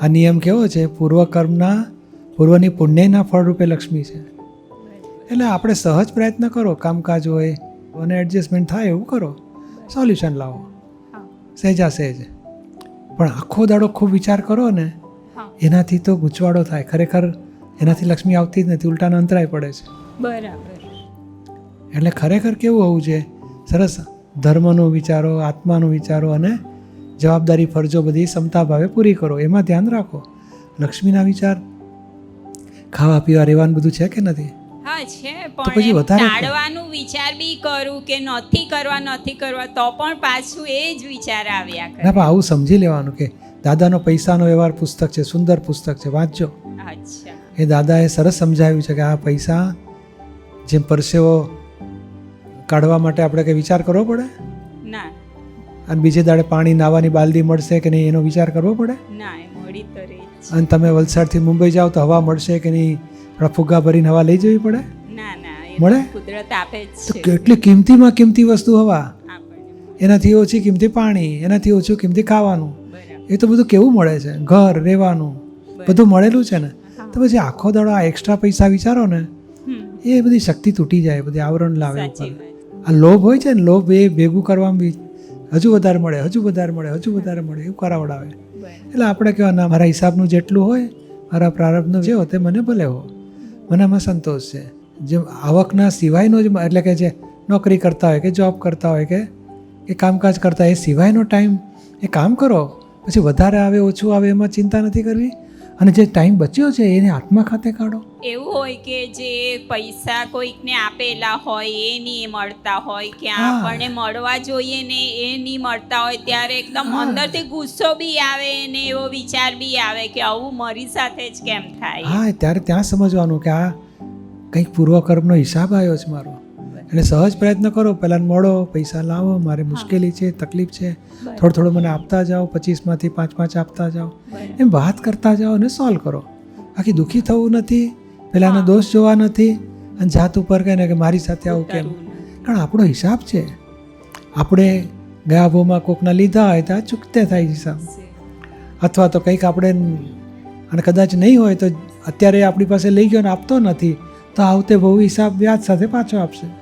આ નિયમ કેવો છે? પૂર્વની પુણ્યના ફળરૂપે લક્ષ્મી છે. એટલે આપણે સહજ પ્રયત્ન કરો, કામકાજ હોય અને એડજસ્ટમેન્ટ થાય એવું કરો, સોલ્યુશન લાવો સહેજા સહેજ. પણ આખો દાડો ખૂબ વિચાર કરો ને એનાથી તો ગૂંચવાડો થાય. ખરેખર એનાથી લક્ષ્મી આવતી જ નથી, ઉલટાનો અંતરાય પડે છે. બરાબર. એટલે ખરેખર કેવું હોવું છે? સરસ ધર્મનું વિચારો, આત્માનું વિચારો અને જવાબદારી ફરજો બધી ક્ષમતા ભાવે પૂરી કરો, એમાં ધ્યાન રાખો. લક્ષ્મીના વિચાર ખાવા પીવા રહેવાનું બધું છે કે નથી? હા છે, તો પછી પણ વધારે ટાળવાનું વિચાર બી કરું કે નથી કરવા તો પણ પાછું એ જ વિચાર આવ્યા કરે. ના, પણ આવું સમજી લેવાનું કે દાદાનો પૈસાનો વ્યવહાર પુસ્તક છે, સુંદર પુસ્તક છે, વાંચજો. અચ્છા. એ દાદાએ સરસ સમજાવ્યું છે કે આ પૈસા જેમ પરસેવો કાઢવા માટે આપણે કંઈ વિચાર કરવો પડે? ના અને બીજે દાડે પાણી નાવાની બાલદી મળશે કે નહીં એનો વિચાર કરવો પડે? ના, એ મળી તો રહી જ. અને તમે વલસાડથી મુંબઈ જાઓ તો હવા મળશે કે નહીં, થોડા ફુગ્ગા ભરીને હવા લઈ જવી પડે? ના એ મળે? કુદરત આપે જ તો છે કેટલી કિંમતીમાં કિંમતી વસ્તુ હવા, આપણને. એનાથી ઓછી કિંમતી પાણી, એનાથી ઓછું કિંમતી ખાવાનું, બરાબર. એ તો બધું કેવું મળે છે, ઘર રહેવાનું બધું મળેલું છે ને. તો પછી આખો દાડો આ એક્સ્ટ્રા પૈસા વિચારો ને, એ બધી શક્તિ તૂટી જાય, બધી આવરણ લાવે ઉપર. સાચી વાત. આ લોભ હોય છે ને, લોભ એ ભેગું કરવામાં બી હજુ વધારે મળે, હજુ વધારે મળે, હજુ વધારે મળે એવું કરાવડાવે. બરાબર. એટલે આપણે કહેવા ના, મારા હિસાબનું જેટલું હોય, મારા પ્રારબ્ધનું જે હોય તે મને ભલે હો, મને આમાં સંતોષ છે. જેમ આવકના સિવાયનો જ, એટલે કે જે નોકરી કરતા હોય કે જોબ કરતા હોય કે કામકાજ કરતા હોય, એ સિવાયનો ટાઈમ એ કામ કરો. પછી વધારે આવે ઓછું આવે એમાં ચિંતા નથી કરવી. અને જે ટાઈમ બચ્યો છે એને આત્મા ખાતે કાઢો. એવું હોય કે જે પૈસા કોઈકને આપેલા હોય એ નહીં મળતા હોય, કે હા. આપણને મળવા જોઈએ ને એ નહીં મળતા હોય, ત્યારે એકદમ હા. અંદરથી ગુસ્સો બી આવે ને એવો વિચાર બી આવે કે આવું મારી સાથે જ કેમ થાય. હા, ત્યારે ત્યાં સમજવાનું કે આ કંઈક પૂર્વકર્મનો હિસાબ આવ્યો છે મારો. એટલે સહજ પ્રયત્ન કરો, પહેલાં મળો, પૈસા લાવો, મારે મુશ્કેલી છે, તકલીફ છે, થોડું મને આપતા જાઓ, 25માંથી 5 આપતા જાઓ, એમ વાત કરતા જાઓ અને સોલ્વ કરો. બાકી દુઃખી થવું નથી, પહેલાંના દોષ જોવા નથી, અને જાત ઉપર કહે ને કે મારી સાથે આવું કેમ. કારણ આપણો હિસાબ છે. આપણે ગયા ભાવમાં કોકના લીધા હોય તો આ ચૂકતે થાય હિસાબ. અથવા તો કંઈક આપણે, અને કદાચ નહીં હોય તો અત્યારે આપણી પાસે લઈ ગયો ને આપતો નથી, તો આવતે બહુ હિસાબ વ્યાજ સાથે પાછો આપશે.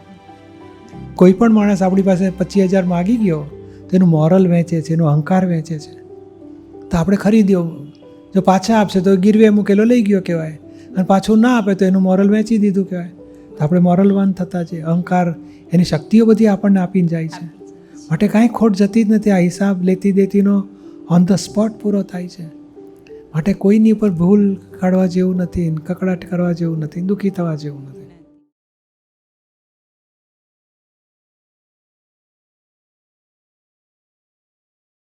કોઈ પણ માણસ આપણી પાસે 25,000 માગી ગયો તો એનું મોરલ વેચે છે, એનો અહંકાર વેચે છે. તો આપણે ખરીદ્યો, જો પાછા આપશે તો ગીરવે મૂકેલો લઈ ગયો કહેવાય, અને પાછું ના આપે તો એનું મોરલ વેચી દીધું કહેવાય. તો આપણે મોરલવાન થતા છે. અહંકાર એની શક્તિઓ બધી આપણને આપીને જાય છે. માટે કાંઈ ખોટ જતી જ નથી. આ હિસાબ લેતી દેતીનો ઓન ધ સ્પોટ પૂરો થાય છે. માટે કોઈની ઉપર ભૂલ કાઢવા જેવું નથી, કકડાટ કરવા જેવું નથી, દુઃખી થવા જેવું નથી.